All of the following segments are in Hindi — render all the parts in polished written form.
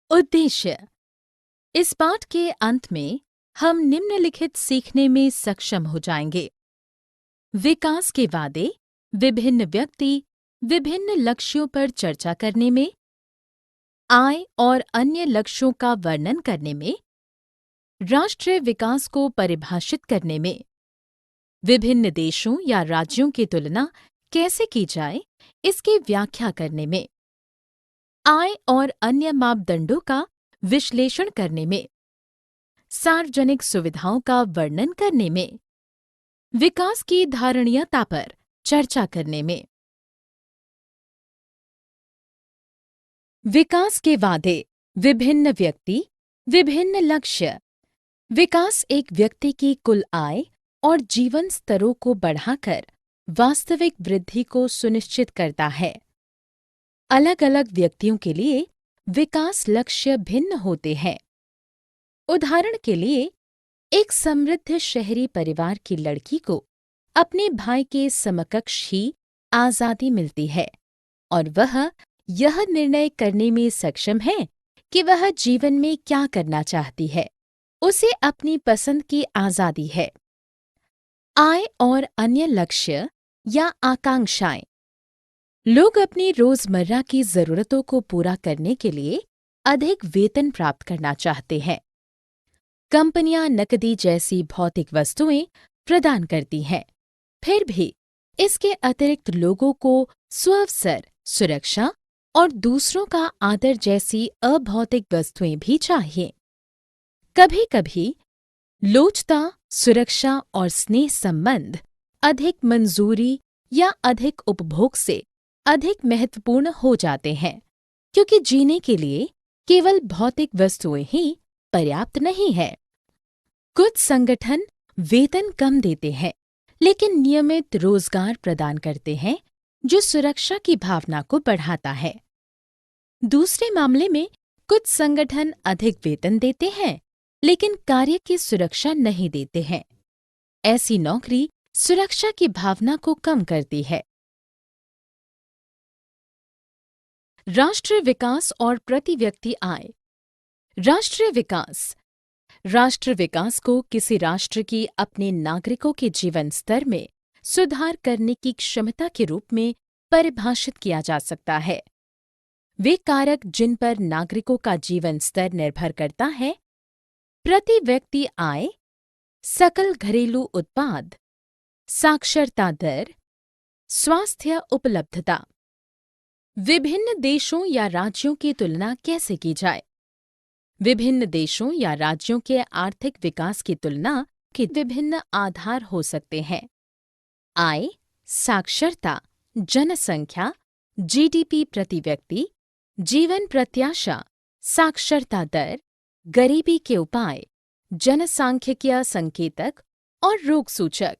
उद्देश्य। इस पाठ के अंत में हम निम्नलिखित सीखने में सक्षम हो जाएंगे। विकास के वादे, विभिन्न व्यक्ति विभिन्न लक्ष्यों पर चर्चा करने में, आय और अन्य लक्ष्यों का वर्णन करने में, राष्ट्रीय विकास को परिभाषित करने में, विभिन्न देशों या राज्यों की तुलना कैसे की जाए इसकी व्याख्या करने में, आय और अन्य मापदंडों का विश्लेषण करने में, सार्वजनिक सुविधाओं का वर्णन करने में, विकास की धारणीयता पर चर्चा करने में। विकास के वादे, विभिन्न व्यक्ति विभिन्न लक्ष्य। विकास एक व्यक्ति की कुल आय और जीवन स्तरों को बढ़ाकर वास्तविक वृद्धि को सुनिश्चित करता है। अलग-अलग व्यक्तियों के लिए विकास लक्ष्य भिन्न होते हैं। उदाहरण के लिए, एक समृद्ध शहरी परिवार की लड़की को अपने भाई के समकक्ष ही आज़ादी मिलती है और वह यह निर्णय करने में सक्षम है कि वह जीवन में क्या करना चाहती है। उसे अपनी पसंद की आज़ादी है। आय और अन्य लक्ष्य या आकांक्षाएं। लोग अपनी रोजमर्रा की जरूरतों को पूरा करने के लिए अधिक वेतन प्राप्त करना चाहते हैं। कंपनियां नकदी जैसी भौतिक वस्तुएं प्रदान करती हैं। फिर भी इसके अतिरिक्त लोगों को स्वावसर, सुरक्षा और दूसरों का आदर जैसी अभौतिक वस्तुएं भी चाहिए। कभी-कभी लोचता, सुरक्षा और स्नेह संबंध अधिक मंजूरी या अधिक उपभोग से अधिक महत्वपूर्ण हो जाते हैं, क्योंकि जीने के लिए केवल भौतिक वस्तुएं ही पर्याप्त नहीं है। कुछ संगठन वेतन कम देते हैं, लेकिन नियमित रोजगार प्रदान करते हैं जो सुरक्षा की भावना को बढ़ाता है। दूसरे मामले में कुछ संगठन अधिक वेतन देते हैं, लेकिन कार्य की सुरक्षा नहीं देते हैं। ऐसी नौकरी सुरक्षा की भावना को कम करती है। राष्ट्रीय विकास और प्रति व्यक्ति आय। राष्ट्रीय विकास को किसी राष्ट्र की अपने नागरिकों के जीवन स्तर में सुधार करने की क्षमता के रूप में परिभाषित किया जा सकता है। वे कारक जिन पर नागरिकों का जीवन स्तर निर्भर करता है: प्रति व्यक्ति आय, सकल घरेलू उत्पाद, साक्षरता दर, स्वास्थ्य उपलब्धता। विभिन्न देशों या राज्यों की तुलना कैसे की जाए? विभिन्न देशों या राज्यों के आर्थिक विकास की तुलना के विभिन्न आधार हो सकते हैं। आय, साक्षरता, जनसंख्या, जीडीपी प्रति व्यक्ति, जीवन प्रत्याशा, साक्षरता दर, गरीबी के उपाय, जनसांख्यिकीय संकेतक और रोग सूचक।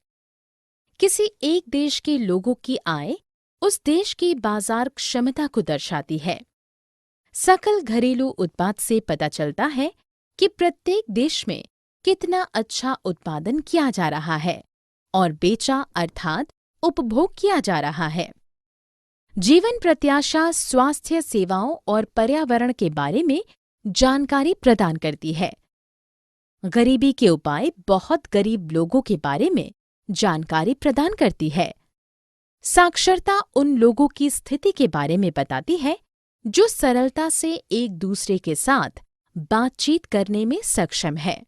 किसी एक देश के लोगों की आय उस देश की बाजार क्षमता को दर्शाती है। सकल घरेलू उत्पाद से पता चलता है कि प्रत्येक देश में कितना अच्छा उत्पादन किया जा रहा है और बेचा अर्थात उपभोग किया जा रहा है। जीवन प्रत्याशा स्वास्थ्य सेवाओं और पर्यावरण के बारे में जानकारी प्रदान करती है। गरीबी के उपाय बहुत गरीब लोगों के बारे में जानकारी प्रदान करती है। साक्षरता उन लोगों की स्थिति के बारे में बताती है जो सरलता से एक दूसरे के साथ बातचीत करने में सक्षम है।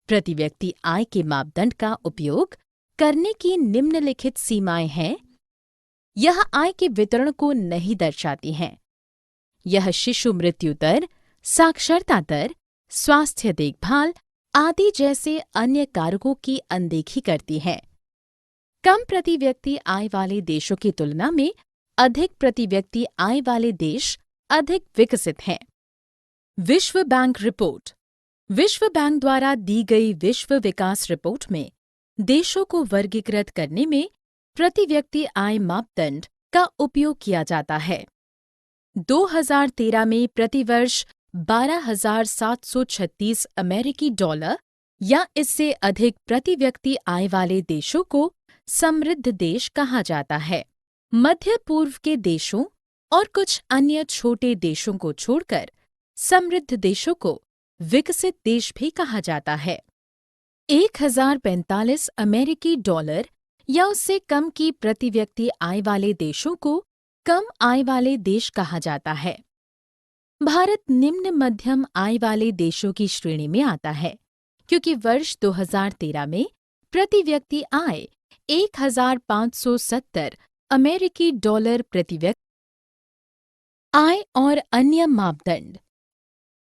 प्रति व्यक्ति आय के मापदंड का उपयोग करने की निम्नलिखित सीमाएं हैं। यह आय के वितरण को नहीं दर्शाती हैं। यह शिशु मृत्यु दर, साक्षरता दर, स्वास्थ्य देखभाल आदि जैसे अन्य कारकों की अनदेखी करती है। कम प्रति व्यक्ति आय वाले देशों की तुलना में अधिक प्रति व्यक्ति आय वाले देश अधिक विकसित हैं। विश्व बैंक रिपोर्ट। विश्व बैंक द्वारा दी गई विश्व विकास रिपोर्ट में देशों को वर्गीकृत करने में प्रति व्यक्ति आय मापदंड का उपयोग किया जाता है। 2013 में प्रतिवर्ष 12,736 अमेरिकी डॉलर या इससे अधिक प्रति व्यक्ति आय वाले देशों को समृद्ध देश कहा जाता है। मध्य पूर्व के देशों और कुछ अन्य छोटे देशों को छोड़कर समृद्ध देशों को विकसित देश भी कहा जाता है। 1045 अमेरिकी डॉलर या उससे कम की प्रति व्यक्ति आय वाले देशों को कम आय वाले देश कहा जाता है। भारत निम्न मध्यम आय वाले देशों की श्रेणी में आता है, क्योंकि वर्ष 2013 में प्रति व्यक्ति आय 1570 अमेरिकी डॉलर प्रति व्यक्ति। आय और अन्य मापदंड।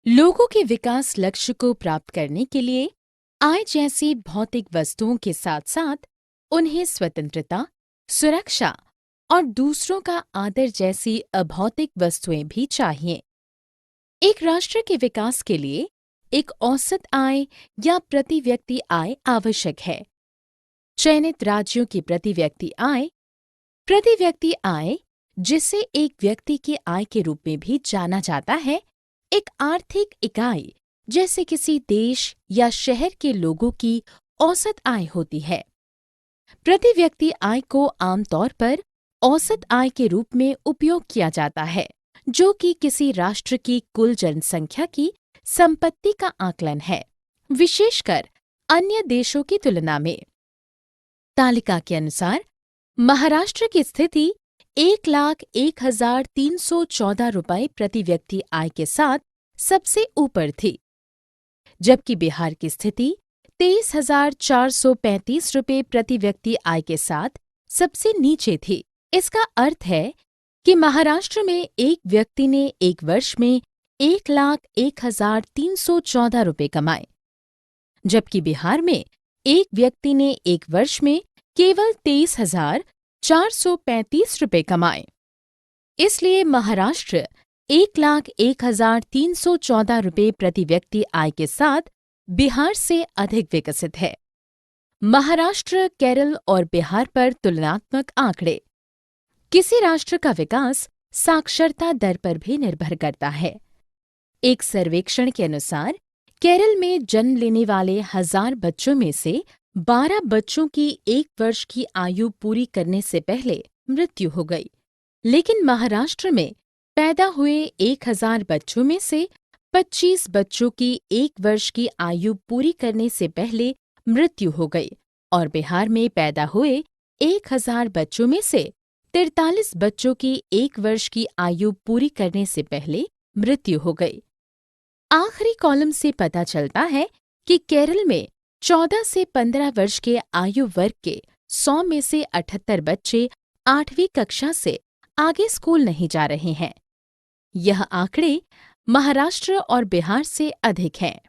लोगों के विकास लक्ष्य को प्राप्त करने के लिए आय जैसी भौतिक वस्तुओं के साथ साथ उन्हें स्वतंत्रता, सुरक्षा और दूसरों का आदर जैसी अभौतिक वस्तुएं भी चाहिए। एक राष्ट्र के विकास के लिए एक औसत आय या प्रति व्यक्ति आय आवश्यक है। चयनित राज्यों की प्रति व्यक्ति आय, जिसे एक व्यक्ति की आय के रूप में भी जाना जाता है, एक आर्थिक इकाई जैसे किसी देश या शहर के लोगों की औसत आय होती है। प्रति व्यक्ति आय को आमतौर पर औसत आय के रूप में उपयोग किया जाता है, जो कि किसी राष्ट्र की कुल जनसंख्या की संपत्ति का आकलन है, विशेषकर अन्य देशों की तुलना में। तालिका के अनुसार महाराष्ट्र की स्थिति 1,01,314 रुपये प्रति व्यक्ति आय के साथ सबसे ऊपर थी, जबकि बिहार की स्थिति 23,435 रुपये प्रति व्यक्ति आय के साथ सबसे नीचे थी। इसका अर्थ है कि महाराष्ट्र में एक व्यक्ति ने एक वर्ष में 1,01,314 रुपये कमाए, जबकि बिहार में एक व्यक्ति ने एक वर्ष में केवल 23,435 रुपये कमाए। इसलिए महाराष्ट्र 1,01,314 रुपये प्रति व्यक्ति आय के साथ बिहार से अधिक विकसित है। महाराष्ट्र, केरल और बिहार पर तुलनात्मक आंकड़े। किसी राष्ट्र का विकास साक्षरता दर पर भी निर्भर करता है। एक सर्वेक्षण के अनुसार केरल में जन्म लेने वाले 1000 बच्चों में से 12 बच्चों की 1 वर्ष की आयु पूरी करने से पहले मृत्यु हो गई, लेकिन महाराष्ट्र में पैदा हुए 1000 बच्चों में से 25 बच्चों की 1 वर्ष की आयु पूरी करने से पहले मृत्यु हो गई और बिहार में पैदा हुए 1000 बच्चों में से 43 बच्चों की 1 वर्ष की आयु पूरी करने से पहले मृत्यु हो गई। आखिरी कॉलम से पता चलता है कि केरल में 14 से 15 वर्ष के आयु वर्ग के 100 में से 78 बच्चे 8वीं कक्षा से आगे स्कूल नहीं जा रहे हैं। यह आंकड़े महाराष्ट्र और बिहार से अधिक हैं।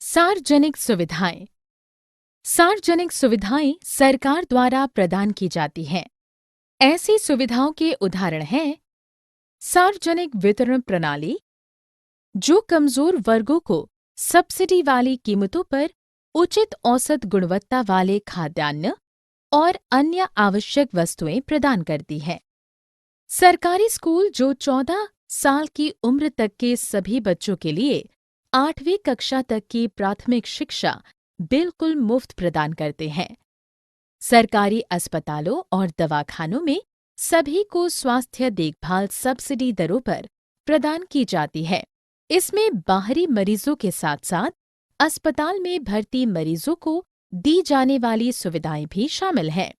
सार्वजनिक सुविधाएं। सार्वजनिक सुविधाएं सरकार द्वारा प्रदान की जाती हैं। ऐसी सुविधाओं के उदाहरण हैं सार्वजनिक वितरण प्रणाली, जो कमजोर वर्गों को सब्सिडी वाली कीमतों पर उचित औसत गुणवत्ता वाले खाद्यान्न और अन्य आवश्यक वस्तुएं प्रदान करती है। सरकारी स्कूल, जो 14 साल की उम्र तक के सभी बच्चों के लिए 8वीं कक्षा तक की प्राथमिक शिक्षा बिल्कुल मुफ्त प्रदान करते हैं। सरकारी अस्पतालों और दवाखानों में सभी को स्वास्थ्य देखभाल सब्सिडी दरों पर प्रदान की जाती है। इसमें बाहरी मरीजों के साथ साथ अस्पताल में भर्ती मरीजों को दी जाने वाली सुविधाएं भी शामिल हैं।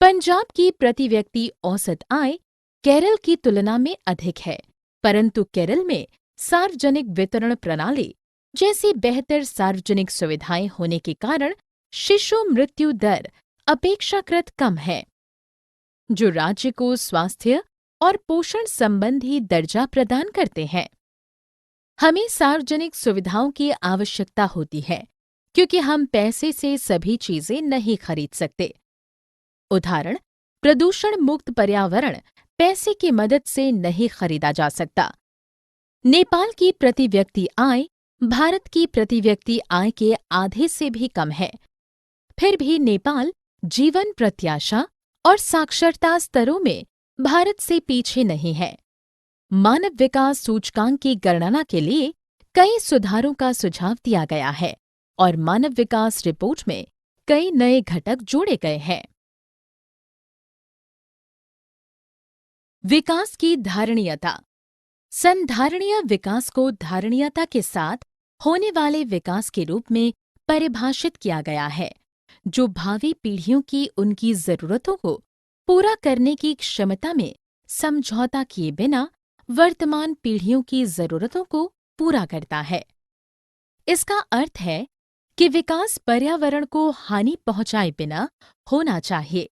पंजाब की प्रति व्यक्ति औसत आय केरल की तुलना में अधिक है, परंतु केरल में सार्वजनिक वितरण प्रणाली जैसी बेहतर सार्वजनिक सुविधाएं होने के कारण शिशु मृत्यु दर अपेक्षाकृत कम है, जो राज्य को स्वास्थ्य और पोषण संबंधी दर्जा प्रदान करते हैं। हमें सार्वजनिक सुविधाओं की आवश्यकता होती है, क्योंकि हम पैसे से सभी चीजें नहीं खरीद सकते। उदाहरण, प्रदूषण मुक्त पर्यावरण पैसे की मदद से नहीं खरीदा जा सकता। नेपाल की प्रति व्यक्ति आय भारत की प्रति व्यक्ति आय के आधे से भी कम है। फिर भी नेपाल जीवन प्रत्याशा और साक्षरता स्तरों में भारत से पीछे नहीं है। मानव विकास सूचकांक की गणना के लिए कई सुधारों का सुझाव दिया गया है और मानव विकास रिपोर्ट में कई नए घटक जोड़े गए हैं। विकास की धारणीयता। संधारणीय विकास को धारणीयता के साथ होने वाले विकास के रूप में परिभाषित किया गया है, जो भावी पीढ़ियों की उनकी जरूरतों को पूरा करने की क्षमता में समझौता किए बिना वर्तमान पीढ़ियों की जरूरतों को पूरा करता है। इसका अर्थ है कि विकास पर्यावरण को हानि पहुंचाए बिना होना चाहिए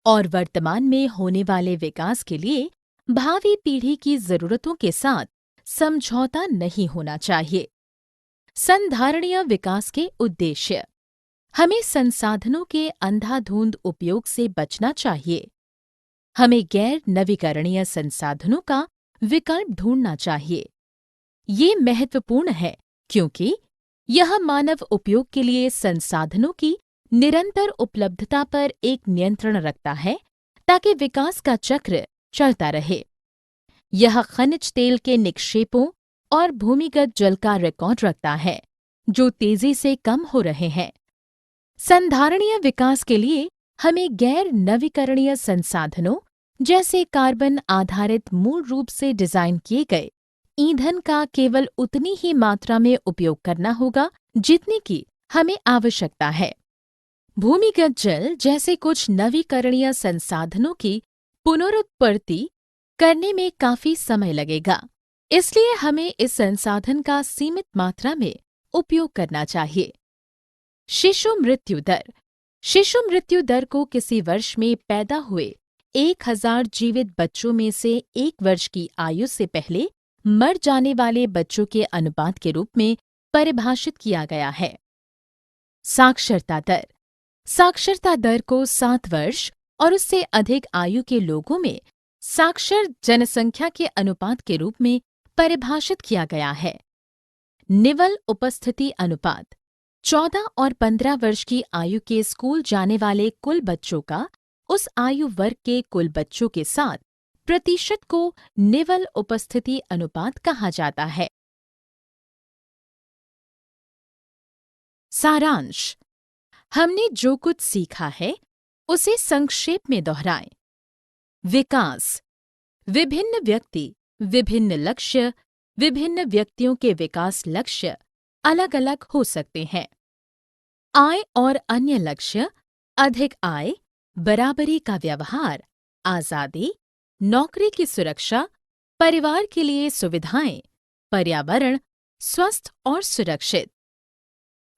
और वर्तमान में होने वाले विकास के लिए भावी पीढ़ी की जरूरतों के साथ समझौता नहीं होना चाहिए। संधारणीय विकास के उद्देश्य। हमें संसाधनों के अंधाधुंध उपयोग से बचना चाहिए। हमें गैर नवीकरणीय संसाधनों का विकल्प ढूंढना चाहिए। ये महत्वपूर्ण है क्योंकि यह मानव उपयोग के लिए संसाधनों की निरंतर उपलब्धता पर एक नियंत्रण रखता है ताकि विकास का चक्र चलता रहे। यह खनिज तेल के निक्षेपों और भूमिगत जल का रिकॉर्ड रखता है जो तेजी से कम हो रहे हैं। संधारणीय विकास के लिए हमें गैर नवीकरणीय संसाधनों जैसे कार्बन आधारित मूल रूप से डिजाइन किए गए ईंधन का केवल उतनी ही मात्रा में उपयोग करना होगा जितनी की हमें आवश्यकता है। भूमिगत जल जैसे कुछ नवीकरणीय संसाधनों की पुनरुत्पत्ति करने में काफी समय लगेगा, इसलिए हमें इस संसाधन का सीमित मात्रा में उपयोग करना चाहिए। शिशु मृत्यु दर। शिशु मृत्यु दर को किसी वर्ष में पैदा हुए 1000 जीवित बच्चों में से 1 वर्ष की आयु से पहले मर जाने वाले बच्चों के अनुपात के रूप में परिभाषित किया गया है। साक्षरता दर। साक्षरता दर को 7 वर्ष और उससे अधिक आयु के लोगों में साक्षर जनसंख्या के अनुपात के रूप में परिभाषित किया गया है। निवल उपस्थिति अनुपात। 14 और 15 वर्ष की आयु के स्कूल जाने वाले कुल बच्चों का उस आयु वर्ग के कुल बच्चों के साथ प्रतिशत को निवल उपस्थिति अनुपात कहा जाता है। सारांश। हमने जो कुछ सीखा है उसे संक्षेप में दोहराएं। विकास। विभिन्न व्यक्ति, विभिन्न लक्ष्य, विभिन्न व्यक्तियों के विकास लक्ष्य अलग अलग हो सकते हैं। आय और अन्य लक्ष्य। अधिक आय, बराबरी का व्यवहार, आजादी, नौकरी की सुरक्षा, परिवार के लिए सुविधाएं, पर्यावरण स्वस्थ और सुरक्षित।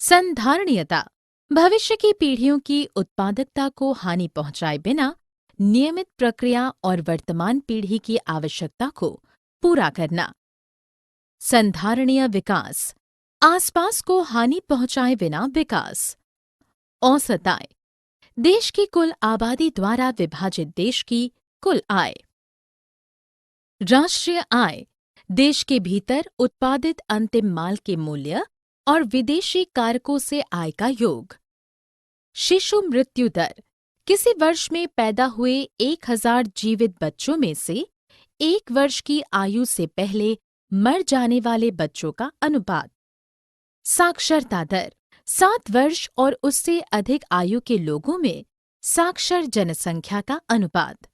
संधारणीयता। भविष्य की पीढ़ियों की उत्पादकता को हानि पहुंचाए बिना नियमित प्रक्रिया और वर्तमान पीढ़ी की आवश्यकता को पूरा करना। संधारणीय विकास। आसपास को हानि पहुंचाए बिना विकास। औसत आय। देश की कुल आबादी द्वारा विभाजित देश की कुल आय। राष्ट्रीय आय। देश के भीतर उत्पादित अंतिम माल के मूल्य और विदेशी कारकों से आय का योग। शिशु मृत्यु दर। किसी वर्ष में पैदा हुए 1000 जीवित बच्चों में से 1 वर्ष की आयु से पहले मर जाने वाले बच्चों का अनुपात। साक्षरता दर। 7 वर्ष और उससे अधिक आयु के लोगों में साक्षर जनसंख्या का अनुपात।